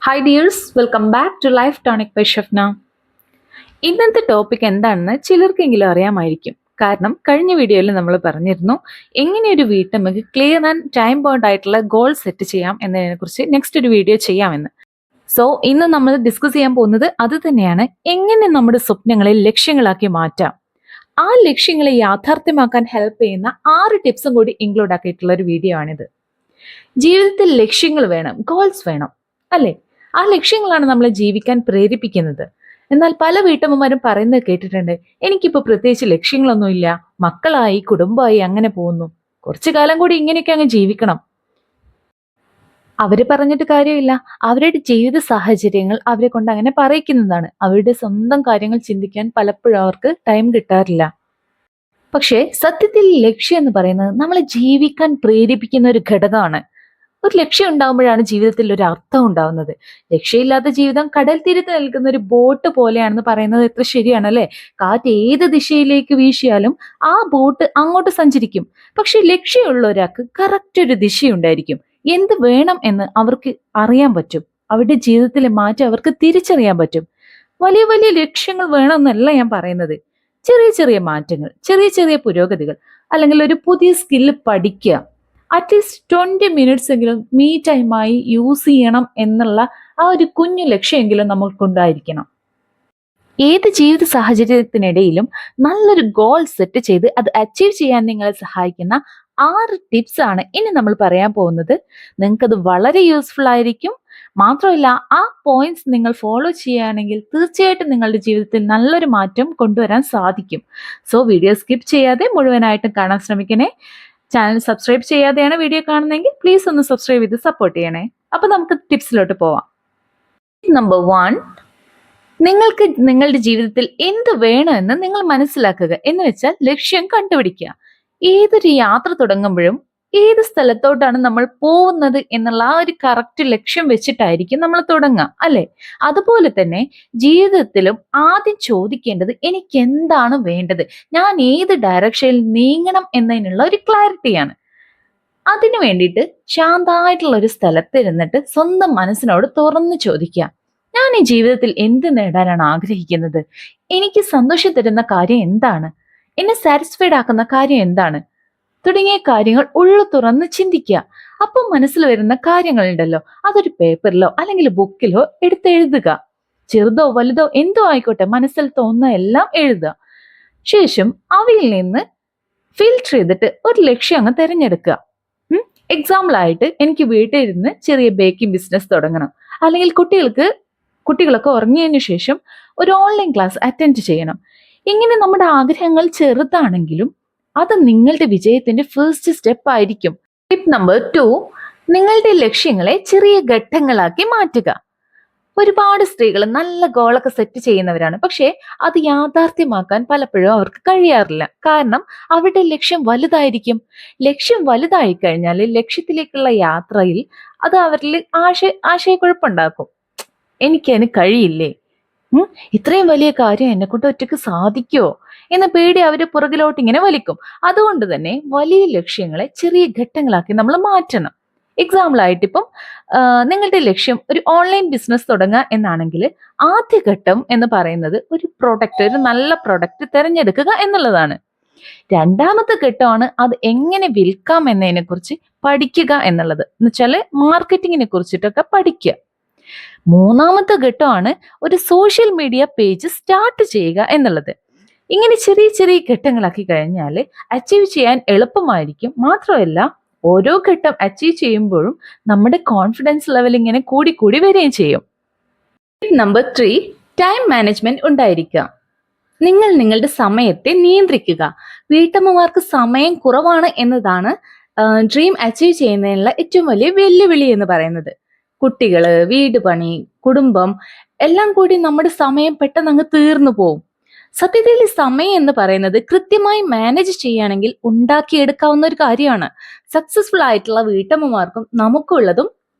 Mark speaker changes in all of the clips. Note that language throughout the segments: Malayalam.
Speaker 1: Hi dears, welcome back to life tonic by Shafna. ഇന്നത്തെ ടോപ്പിക് എന്താണെന്ന് ചിലർക്കെങ്കിലും അറിയാമായിരിക്കും. കാരണം കഴിഞ്ഞ വീഡിയോയിൽ നമ്മൾ പറഞ്ഞിരുന്നു എങ്ങനെ ഒരു വീട്ടമ്മക്ക് ക്ലിയർ ആൻഡ് ടൈം ബൗണ്ട് ആയിട്ടുള്ള ഗോൾ സെറ്റ് ചെയ്യാം എന്നതിനെ കുറിച്ച് നെക്സ്റ്റ് ഒരു വീഡിയോ ചെയ്യാമെന്ന്. സോ ഇന്ന് നമ്മൾ ഡിസ്കസ് ചെയ്യാൻ പോകുന്നത് അത് തന്നെയാണ്, എങ്ങനെ നമ്മുടെ സ്വപ്നങ്ങളെ ലക്ഷ്യങ്ങളാക്കി മാറ്റാം. ആ ലക്ഷ്യങ്ങളെ യാഥാർത്ഥ്യമാക്കാൻ ഹെൽപ്പ് ചെയ്യുന്ന 6 ടിപ്സും കൂടി ഇൻക്ലൂഡ് ആക്കിയിട്ടുള്ള ഒരു വീഡിയോ ആണിത്. ജീവിതത്തിൽ ലക്ഷ്യങ്ങൾ വേണം, ഗോൾസ് വേണം, അല്ലേ? ആ ലക്ഷ്യങ്ങളാണ് നമ്മളെ ജീവിക്കാൻ പ്രേരിപ്പിക്കുന്നത്. എന്നാൽ പല വീട്ടമ്മമാരും പറയുന്നത് കേട്ടിട്ടുണ്ട്, എനിക്കിപ്പോ പ്രത്യേകിച്ച് ലക്ഷ്യങ്ങളൊന്നുമില്ല, മക്കളായി കുടുംബമായി അങ്ങനെ പോകുന്നു, കുറച്ചു കാലം കൂടി ഇങ്ങനെയൊക്കെ അങ്ങ് ജീവിക്കണം. അവര് പറഞ്ഞിട്ട് കാര്യമില്ല. അവരുടെ ജീവിത സാഹചര്യങ്ങൾ അവരെ കൊണ്ട് അങ്ങനെ പറയിക്കുന്നതാണ്. അവരുടെ സ്വന്തം കാര്യങ്ങൾ ചിന്തിക്കാൻ പലപ്പോഴും അവർക്ക് ടൈം കിട്ടാറില്ല. പക്ഷേ സത്യത്തിൽ ലക്ഷ്യം എന്ന് പറയുന്നത് നമ്മളെ ജീവിക്കാൻ പ്രേരിപ്പിക്കുന്ന ഒരു ഘടകമാണ്. ഒരു ലക്ഷ്യം ഉണ്ടാകുമ്പോഴാണ് ജീവിതത്തിൽ ഒരു അർത്ഥം ഉണ്ടാവുന്നത്. ലക്ഷ്യമില്ലാത്ത ജീവിതം കടൽ തീരത്ത് നിൽക്കുന്ന ഒരു ബോട്ട് പോലെയാണെന്ന് പറയുന്നത് എത്ര ശരിയാണല്ലേ? കാറ്റ് ഏത് ദിശയിലേക്ക് വീശിയാലും ആ ബോട്ട് അങ്ങോട്ട് സഞ്ചരിക്കും. പക്ഷെ ലക്ഷ്യമുള്ള ഒരാൾക്ക് കറക്റ്റ് ഒരു ദിശയുണ്ടായിരിക്കും. എന്ത് വേണം എന്ന് അവർക്ക് അറിയാൻ പറ്റും. അവരുടെ ജീവിതത്തിലെ മാറ്റം അവർക്ക് തിരിച്ചറിയാൻ പറ്റും. വലിയ വലിയ ലക്ഷ്യങ്ങൾ വേണമെന്നല്ല ഞാൻ പറയുന്നത്. ചെറിയ ചെറിയ മാറ്റങ്ങൾ, ചെറിയ ചെറിയ പുരോഗതികൾ, അല്ലെങ്കിൽ ഒരു പുതിയ സ്കില്ല് പഠിക്കുക, അറ്റ്ലീസ്റ്റ് 20 മിനിറ്റ്സ് എങ്കിലും മീ ടൈമായി യൂസ് ചെയ്യണം എന്നുള്ള ആ ഒരു കുഞ്ഞു ലക്ഷ്യമെങ്കിലും നമ്മൾക്കുണ്ടായിരിക്കണം. ഏത് ജീവിത സാഹചര്യത്തിനിടയിലും നല്ലൊരു ഗോൾ സെറ്റ് ചെയ്ത് അത് അച്ചീവ് ചെയ്യാൻ നിങ്ങളെ സഹായിക്കുന്ന 6 ടിപ്സ് ആണ് ഇനി നമ്മൾ പറയാൻ പോകുന്നത്. നിങ്ങൾക്കത് വളരെ യൂസ്ഫുൾ ആയിരിക്കും. മാത്രമല്ല, ആ പോയിന്റ്സ് നിങ്ങൾ ഫോളോ ചെയ്യുകയാണെങ്കിൽ തീർച്ചയായിട്ടും നിങ്ങളുടെ ജീവിതത്തിൽ നല്ലൊരു മാറ്റം കൊണ്ടുവരാൻ സാധിക്കും. സോ വീഡിയോ സ്കിപ്പ് ചെയ്യാതെ മുഴുവനായിട്ടും കാണാൻ ശ്രമിക്കണേ. ചാനൽ സബ്സ്ക്രൈബ് ചെയ്യാതെയാണ് വീഡിയോ കാണുന്നതെങ്കിൽ പ്ലീസ് ഒന്ന് സബ്സ്ക്രൈബ് ചെയ്ത് സപ്പോർട്ട് ചെയ്യണേ. അപ്പൊ നമുക്ക് ടിപ്സിലോട്ട് പോവാം. നമ്പർ 1, നിങ്ങൾക്ക് നിങ്ങളുടെ ജീവിതത്തിൽ എന്ത് വേണമെന്ന് നിങ്ങൾ മനസ്സിലാക്കുക. എന്ന് വെച്ചാൽ ലക്ഷ്യം കണ്ടുപിടിക്കുക. ഏതൊരു യാത്ര തുടങ്ങുമ്പോഴും ഏത് സ്ഥലത്തോട്ടാണ് നമ്മൾ പോകുന്നത് എന്നുള്ള ആ ഒരു കറക്റ്റ് ലക്ഷ്യം വെച്ചിട്ടായിരിക്കും നമ്മൾ തുടങ്ങുക, അല്ലെ? അതുപോലെ തന്നെ ജീവിതത്തിലും ആദ്യം ചോദിക്കേണ്ടത് എനിക്ക് എന്താണ് വേണ്ടത്, ഞാൻ ഏത് ഡയറക്ഷനിൽ നീങ്ങണം എന്നതിനുള്ള ഒരു ക്ലാരിറ്റിയാണ്. അതിനു വേണ്ടിയിട്ട് ശാന്തമായിട്ടുള്ള ഒരു സ്ഥലത്തിരുന്നിട്ട് സ്വന്തം മനസ്സിനോട് തുറന്നു ചോദിക്കുക, ഞാൻ ഈ ജീവിതത്തിൽ എന്ത് നേടാനാണ് ആഗ്രഹിക്കുന്നത്? എനിക്ക് സന്തോഷം തരുന്ന കാര്യം എന്താണ്? എന്നെ സാറ്റിസ്ഫൈഡ് ആക്കുന്ന കാര്യം എന്താണ്? തുടങ്ങിയ കാര്യങ്ങൾ ഉള്ളു തുറന്ന് ചിന്തിക്കുക. അപ്പം മനസ്സിൽ വരുന്ന കാര്യങ്ങളുണ്ടല്ലോ, അതൊരു പേപ്പറിലോ അല്ലെങ്കിൽ ബുക്കിലോ എടുത്തെഴുതുക. ചെറുതോ വലുതോ എന്തോ ആയിക്കോട്ടെ, മനസ്സിൽ തോന്നുന്ന എല്ലാം എഴുതുക. ശേഷം അവയിൽ നിന്ന് ഫിൽട്ടർ ചെയ്തിട്ട് ഒരു ലക്ഷ്യം അങ്ങ് തിരഞ്ഞെടുക്കുക. എക്സാമ്പിൾ ആയിട്ട്, എനിക്ക് വീട്ടിൽ ഇരുന്ന് ചെറിയ ബേക്കിംഗ് ബിസിനസ് തുടങ്ങണം, അല്ലെങ്കിൽ കുട്ടികളൊക്കെ ഉറങ്ങിയതിനു ശേഷം ഒരു ഓൺലൈൻ ക്ലാസ് അറ്റൻഡ് ചെയ്യണം. ഇങ്ങനെ നമ്മുടെ ആഗ്രഹങ്ങൾ ചെറുതാണെങ്കിലും അത് നിങ്ങളുടെ വിജയത്തിന്റെ ഫസ്റ്റ് സ്റ്റെപ്പ് ആയിരിക്കും. ടിപ്പ് നമ്പർ 2, നിങ്ങളുടെ ലക്ഷ്യങ്ങളെ ചെറിയ ഘട്ടങ്ങളാക്കി മാറ്റുക. ഒരുപാട് സ്ത്രീകൾ നല്ല ഗോളൊക്കെ സെറ്റ് ചെയ്യുന്നവരാണ്, പക്ഷേ അത് യാഥാർത്ഥ്യമാക്കാൻ പലപ്പോഴും അവർക്ക് കഴിയാറില്ല. കാരണം അവരുടെ ലക്ഷ്യം വലുതായിരിക്കും. ലക്ഷ്യം വലുതായി കഴിഞ്ഞാൽ ലക്ഷ്യത്തിലേക്കുള്ള യാത്രയിൽ അത് അവരിൽ ആശയക്കുഴപ്പമുണ്ടാക്കും. എനിക്കതിന് കഴിയില്ലേ, ഇത്രയും വലിയ കാര്യം എന്നെ കൊണ്ട് ഒറ്റയ്ക്ക് സാധിക്കുമോ എന്ന പേടി അവര് പുറകിലോട്ട് ഇങ്ങനെ വലിക്കും. അതുകൊണ്ട് തന്നെ വലിയ ലക്ഷ്യങ്ങളെ ചെറിയ ഘട്ടങ്ങളാക്കി നമ്മൾ മാറ്റണം. എക്സാമ്പിൾ ആയിട്ട്, ഇപ്പം നിങ്ങളുടെ ലക്ഷ്യം ഒരു ഓൺലൈൻ ബിസിനസ് തുടങ്ങുക എന്നാണെങ്കിൽ ആദ്യ ഘട്ടം എന്ന് പറയുന്നത് ഒരു നല്ല പ്രൊഡക്റ്റ് തിരഞ്ഞെടുക്കുക എന്നുള്ളതാണ്. രണ്ടാമത്തെ ഘട്ടമാണ് അത് എങ്ങനെ വിൽക്കാം എന്നതിനെ കുറിച്ച് പഠിക്കുക എന്നുള്ളത്. എന്ന് വെച്ചാല് മാർക്കറ്റിങ്ങിനെ കുറിച്ചിട്ടൊക്കെ പഠിക്കുക. മൂന്നാമത്തെ ഘട്ടമാണ് ഒരു സോഷ്യൽ മീഡിയ പേജ് സ്റ്റാർട്ട് ചെയ്യുക എന്നുള്ളത്. ഇങ്ങനെ ചെറിയ ചെറിയ ഘട്ടങ്ങളാക്കി കഴിഞ്ഞാൽ അച്ചീവ് ചെയ്യാൻ എളുപ്പമായിരിക്കും. മാത്രമല്ല, ഓരോ ഘട്ടം അച്ചീവ് ചെയ്യുമ്പോഴും നമ്മുടെ കോൺഫിഡൻസ് ലെവൽ ഇങ്ങനെ കൂടി കൂടി വരികയും ചെയ്യും. നമ്പർ 3, ടൈം മാനേജ്മെന്റ് ഉണ്ടായിരിക്കുക. നിങ്ങൾ നിങ്ങളുടെ സമയത്തെ നിയന്ത്രിക്കുക. വീട്ടമ്മമാർക്ക് സമയം കുറവാണ് എന്നതാണ് ഡ്രീം അച്ചീവ് ചെയ്യുന്നതിനുള്ള ഏറ്റവും വലിയ വെല്ലുവിളി എന്ന് പറയുന്നത്. കുട്ടികള്, വീട് പണി, കുടുംബം എല്ലാം കൂടി നമ്മുടെ സമയം പെട്ടെന്ന് അങ്ങ് തീർന്നു പോവും. സത്യത്തിൽ ഈ സമയം എന്ന് പറയുന്നത് കൃത്യമായി മാനേജ് ചെയ്യുകയാണെങ്കിൽ ഉണ്ടാക്കിയെടുക്കാവുന്ന ഒരു കാര്യമാണ്. സക്സസ്ഫുൾ ആയിട്ടുള്ള വീട്ടമ്മമാർക്കും നമുക്കുള്ളതും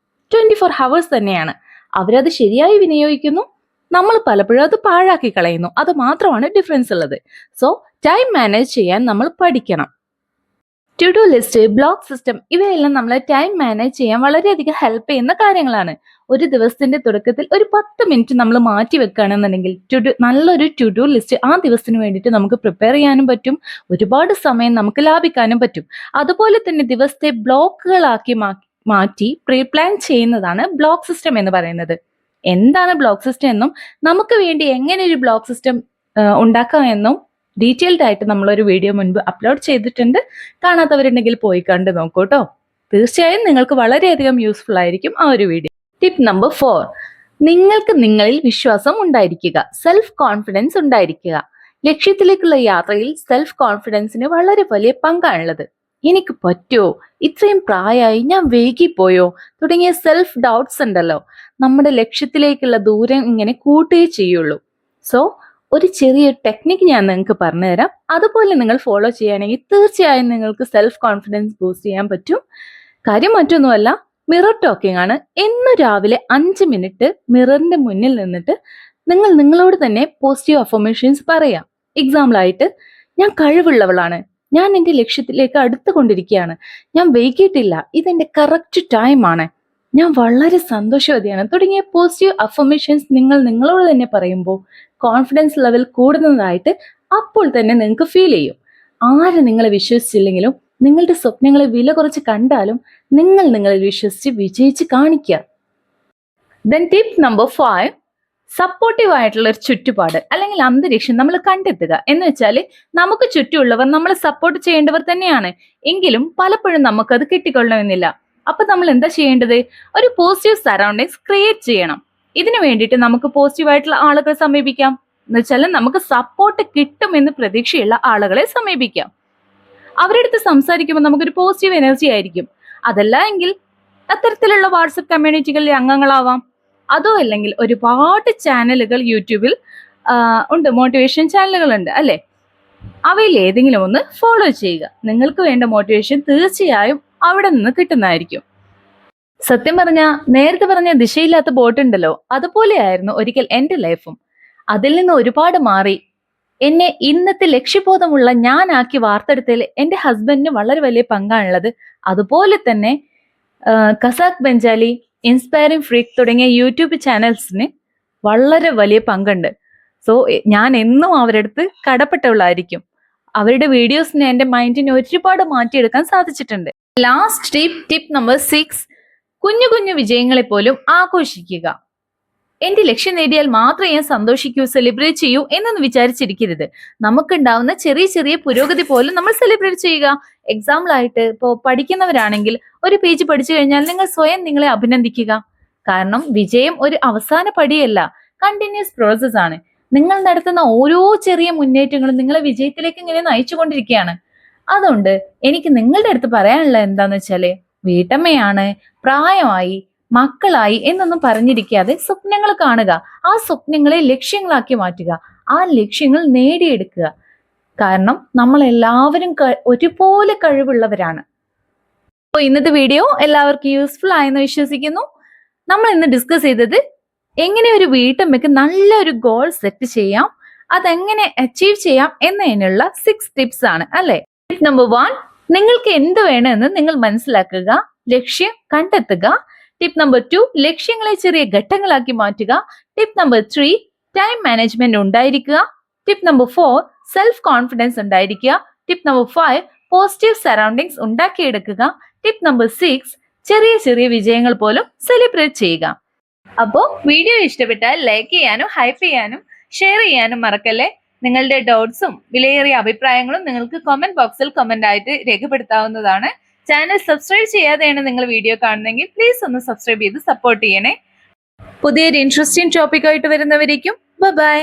Speaker 1: 24 hours തന്നെയാണ്. അവരത് ശരിയായി വിനിയോഗിക്കുന്നു, നമ്മൾ പലപ്പോഴും അത് പാഴാക്കി കളയുന്നു. അത് മാത്രമാണ് ഡിഫറൻസ് ഉള്ളത്. സോ ടൈം മാനേജ് ചെയ്യാൻ നമ്മൾ പഠിക്കണം. To do list, block system ഇവയെല്ലാം നമ്മളെ ടൈം മാനേജ് ചെയ്യാൻ വളരെയധികം ഹെൽപ്പ് ചെയ്യുന്ന കാര്യങ്ങളാണ്. ഒരു ദിവസത്തിന്റെ തുടക്കത്തിൽ ഒരു 10 മിനിറ്റ് നമ്മൾ മാറ്റി വെക്കുകയാണെന്നുണ്ടെങ്കിൽ നല്ലൊരു ടു ഡു ലിസ്റ്റ് ആ ദിവസത്തിന് വേണ്ടിയിട്ട് നമുക്ക് പ്രിപ്പയർ ചെയ്യാനും പറ്റും. ഒരുപാട് സമയം നമുക്ക് ലാഭിക്കാനും പറ്റും. അതുപോലെ തന്നെ ദിവസത്തെ ബ്ലോക്കുകളാക്കി മാറ്റി പ്രീ പ്ലാൻ ചെയ്യുന്നതാണ് ബ്ലോക്ക് സിസ്റ്റം എന്ന് പറയുന്നത്. എന്താണ് ബ്ലോക്ക് സിസ്റ്റം എന്നും നമുക്ക് വേണ്ടി എങ്ങനെ ഒരു ബ്ലോക്ക് സിസ്റ്റം ഉണ്ടാക്കാം എന്നും ഡീറ്റെയിൽഡ് ആയിട്ട് നമ്മളൊരു വീഡിയോ മുൻപ് അപ്ലോഡ് ചെയ്തിട്ടുണ്ട്. കാണാത്തവരുണ്ടെങ്കിൽ പോയി കണ്ടു നോക്കൂ കേട്ടോ. തീർച്ചയായും നിങ്ങൾക്ക് വളരെയധികം യൂസ്ഫുൾ ആയിരിക്കും ആ ഒരു വീഡിയോ. ടിപ്പ് നമ്പർ 4, നിങ്ങൾക്ക് നിങ്ങളിൽ വിശ്വാസം ഉണ്ടായിരിക്കുക, സെൽഫ് കോൺഫിഡൻസ് ഉണ്ടായിരിക്കുക. ലക്ഷ്യത്തിലേക്കുള്ള യാത്രയിൽ സെൽഫ് കോൺഫിഡൻസിന് വളരെ വലിയ പങ്കാണുള്ളത്. എനിക്ക് പറ്റുമോ, ഇത്രയും പ്രായമായി ഞാൻ വൈകിപ്പോയോ തുടങ്ങിയ സെൽഫ് ഡൗട്ട്സ് ഉണ്ടല്ലോ, നമ്മുടെ ലക്ഷ്യത്തിലേക്കുള്ള ദൂരം ഇങ്ങനെ കൂട്ടുകയേ ചെയ്യുള്ളൂ. സോ ഒരു ചെറിയ ടെക്നിക്ക് ഞാൻ നിങ്ങൾക്ക് പറഞ്ഞുതരാം. അതുപോലെ നിങ്ങൾ ഫോളോ ചെയ്യുകയാണെങ്കിൽ തീർച്ചയായും നിങ്ങൾക്ക് സെൽഫ് കോൺഫിഡൻസ് ബൂസ്റ്റ് ചെയ്യാൻ പറ്റും. കാര്യം മറ്റൊന്നുമല്ല, മിറർ ടോക്കിംഗ് ആണ്. എന്നും രാവിലെ 5 മിനിറ്റ് മിററിന്റെ മുന്നിൽ നിന്നിട്ട് നിങ്ങൾ നിങ്ങളോട് തന്നെ പോസിറ്റീവ് അഫർമേഷൻസ് പറയാം. എക്സാമ്പിളായിട്ട്, ഞാൻ കഴിവുള്ളവളാണ്, ഞാൻ എൻ്റെ ലക്ഷ്യത്തിലേക്ക് അടുത്തുകൊണ്ടിരിക്കുകയാണ്, ഞാൻ വൈകിട്ടില്ല, ഇതെന്റെ കറക്റ്റ് ടൈമാണ്, ഞാൻ വളരെ സന്തോഷവതിയാണ് തുടങ്ങിയ പോസിറ്റീവ് അഫർമേഷൻസ് നിങ്ങൾ നിങ്ങളോട് തന്നെ പറയുമ്പോൾ കോൺഫിഡൻസ് ലെവൽ കൂടുന്നതായിട്ട് അപ്പോൾ തന്നെ നിങ്ങൾക്ക് ഫീൽ ചെയ്യും. ആര് നിങ്ങളെ വിശ്വസിച്ചില്ലെങ്കിലും നിങ്ങളുടെ സ്വപ്നങ്ങളെ വില കുറച്ച് കണ്ടാലും നിങ്ങൾ നിങ്ങളിൽ വിശ്വസിച്ച് വിജയിച്ച് കാണിക്കുക. ദെൻ ടിപ്പ് നമ്പർ 5, സപ്പോർട്ടീവ് ആയിട്ടുള്ള ഒരു ചുറ്റുപാട് അല്ലെങ്കിൽ അന്തരീക്ഷം നമ്മൾ കണ്ടെത്തുക. എന്ന് വെച്ചാൽ നമുക്ക് ചുറ്റുമുള്ളവർ നമ്മളെ സപ്പോർട്ട് ചെയ്യേണ്ടവർ തന്നെയാണ്, എങ്കിലും പലപ്പോഴും നമുക്കത് കിട്ടിക്കൊള്ളണമെന്നില്ല. അപ്പൊ നമ്മൾ എന്താ ചെയ്യേണ്ടത്? ഒരു പോസിറ്റീവ് സറൗണ്ടിങ്സ് ക്രിയേറ്റ് ചെയ്യണം. ഇതിനു വേണ്ടിയിട്ട് നമുക്ക് പോസിറ്റീവ് ആയിട്ടുള്ള ആളുകളെ സമീപിക്കാം. എന്ന് വെച്ചാൽ നമുക്ക് സപ്പോർട്ട് കിട്ടുമെന്ന് പ്രതീക്ഷയുള്ള ആളുകളെ സമീപിക്കാം. അവരുടെ അടുത്ത് സംസാരിക്കുമ്പോൾ നമുക്കൊരു പോസിറ്റീവ് എനർജി ആയിരിക്കും. അതല്ല എങ്കിൽ അത്തരത്തിലുള്ള വാട്സപ്പ് കമ്മ്യൂണിറ്റികളിലെ അംഗങ്ങളാവാം. അതോ അല്ലെങ്കിൽ ഒരുപാട് ചാനലുകൾ യൂട്യൂബിൽ ഉണ്ട്, മോട്ടിവേഷൻ ചാനലുകളുണ്ട് അല്ലെ, അവയിൽ ഏതെങ്കിലും ഒന്ന് ഫോളോ ചെയ്യുക. നിങ്ങൾക്ക് വേണ്ട മോട്ടിവേഷൻ തീർച്ചയായും അവിടെ നിന്ന് കിട്ടുന്നതായിരിക്കും. സത്യം പറഞ്ഞ നേരത്തെ പറഞ്ഞ ദിശയില്ലാത്ത ബോട്ടുണ്ടല്ലോ, അതുപോലെയായിരുന്നു ഒരിക്കൽ എൻ്റെ ലൈഫും. അതിൽ നിന്ന് ഒരുപാട് മാറി എന്നെ ഇന്നത്തെ ലക്ഷ്യബോധമുള്ള ഞാനാക്കി വാർത്തെടുത്തതിൽ എൻ്റെ ഹസ്ബൻഡിന് വളരെ വലിയ പങ്കാണുള്ളത്. അതുപോലെ തന്നെ ഖസാക്ക് ബെഞ്ചാലി, ഇൻസ്പയറിംഗ് ഫ്രീക്ക് തുടങ്ങിയ യൂട്യൂബ് ചാനൽസിന് വളരെ വലിയ പങ്കുണ്ട്. സോ ഞാൻ എന്നും അവരുടെ അടുത്ത് കടപ്പെട്ടവളായിരിക്കും. അവരുടെ വീഡിയോസിന് എൻ്റെ മൈൻഡിനെ ഒരുപാട് മാറ്റിയെടുക്കാൻ സാധിച്ചിട്ടുണ്ട്. ലാസ്റ്റ് ടിപ്പ് നമ്പർ 6, കുഞ്ഞു കുഞ്ഞു വിജയങ്ങളെ പോലും ആഘോഷിക്കുക. എന്റെ ലക്ഷ്യം നേടിയാൽ മാത്രമേ ഞാൻ സന്തോഷിക്കൂ, സെലിബ്രേറ്റ് ചെയ്യൂ എന്നൊന്നും വിചാരിച്ചിരിക്കരുത്. നമുക്കുണ്ടാവുന്ന ചെറിയ ചെറിയ പുരോഗതി പോലും നമ്മൾ സെലിബ്രേറ്റ് ചെയ്യുക. എക്സാമ്പിൾ ആയിട്ട് ഇപ്പോൾ പഠിക്കുന്നവരാണെങ്കിൽ ഒരു പേജ് പഠിച്ചു കഴിഞ്ഞാൽ നിങ്ങൾ സ്വയം നിങ്ങളെ അഭിനന്ദിക്കുക. കാരണം വിജയം ഒരു അവസാന പടിയല്ല, കണ്ടിന്യൂസ് പ്രോസസ് ആണ്. നിങ്ങൾ നടത്തുന്ന ഓരോ ചെറിയ മുന്നേറ്റങ്ങളും നിങ്ങളെ വിജയത്തിലേക്ക് ഇങ്ങനെ നയിച്ചുകൊണ്ടിരിക്കുകയാണ്. അതുകൊണ്ട് എനിക്ക് നിങ്ങളുടെ അടുത്ത് പറയാനുള്ളത് എന്താന്ന് വെച്ചാല്, വീട്ടമ്മയാണ്, പ്രായമായി, മക്കളായി എന്നൊന്നും പറഞ്ഞിരിക്കാതെ സ്വപ്നങ്ങൾ കാണുക. ആ സ്വപ്നങ്ങളെ ലക്ഷ്യങ്ങളാക്കി മാറ്റുക. ആ ലക്ഷ്യങ്ങൾ നേടിയെടുക്കുക. കാരണം നമ്മൾ എല്ലാവരും ഒരുപോലെ കഴിവുള്ളവരാണ്. അപ്പോൾ ഇന്നത്തെ വീഡിയോ എല്ലാവർക്കും യൂസ്ഫുൾ ആയെന്ന് വിശ്വസിക്കുന്നു. നമ്മൾ ഇന്ന് ഡിസ്കസ് ചെയ്തത് എങ്ങനെ ഒരു വീട്ടമ്മയ്ക്ക് നല്ലൊരു ഗോൾ സെറ്റ് ചെയ്യാം, അതെങ്ങനെ അച്ചീവ് ചെയ്യാം എന്നതിനുള്ള 6 ടിപ്സ് ആണ് അല്ലെ. ടിപ്പ് നമ്പർ 1, നിങ്ങൾക്ക് എന്ത് വേണമെന്ന് നിങ്ങൾ മനസ്സിലാക്കുക, ലക്ഷ്യം കണ്ടെത്തുക. ടിപ്പ് നമ്പർ 2, ലക്ഷ്യങ്ങളെ ചെറിയ ഘട്ടങ്ങളാക്കി മാറ്റുക. ടിപ്പ് നമ്പർ 3, ടൈം മാനേജ്മെന്റ് ഉണ്ടായിരിക്കുക. ടിപ്പ് നമ്പർ 4, സെൽഫ് കോൺഫിഡൻസ് ഉണ്ടായിരിക്കുക. ടിപ്പ് നമ്പർ 5, പോസിറ്റീവ് സറൗണ്ടിങ്സ് ഉണ്ടാക്കിയെടുക്കുക. ടിപ്പ് നമ്പർ 6, ചെറിയ ചെറിയ വിജയങ്ങൾ പോലും സെലിബ്രേറ്റ് ചെയ്യുക. അപ്പോൾ വീഡിയോ ഇഷ്ടപ്പെട്ടാൽ ലൈക്ക് ചെയ്യാനും ഹൈപ്പ് ചെയ്യാനും ഷെയർ ചെയ്യാനും മറക്കല്ലേ. നിങ്ങളുടെ ഡൗട്ട്സും വിലയേറിയ അഭിപ്രായങ്ങളും നിങ്ങൾക്ക് കമന്റ് ബോക്സിൽ കമന്റ് ആയിട്ട് രേഖപ്പെടുത്താവുന്നതാണ്. ചാനൽ സബ്സ്ക്രൈബ് ചെയ്യാതെയാണ് നിങ്ങൾ വീഡിയോ കാണുന്നതെങ്കിൽ പ്ലീസ് ഒന്ന് സബ്സ്ക്രൈബ് ചെയ്ത് സപ്പോർട്ട് ചെയ്യണേ. പുതിയൊരു ഇൻട്രസ്റ്റിംഗ് ടോപ്പിക്കായിട്ട് വരുന്നവരേക്കും ബൈ.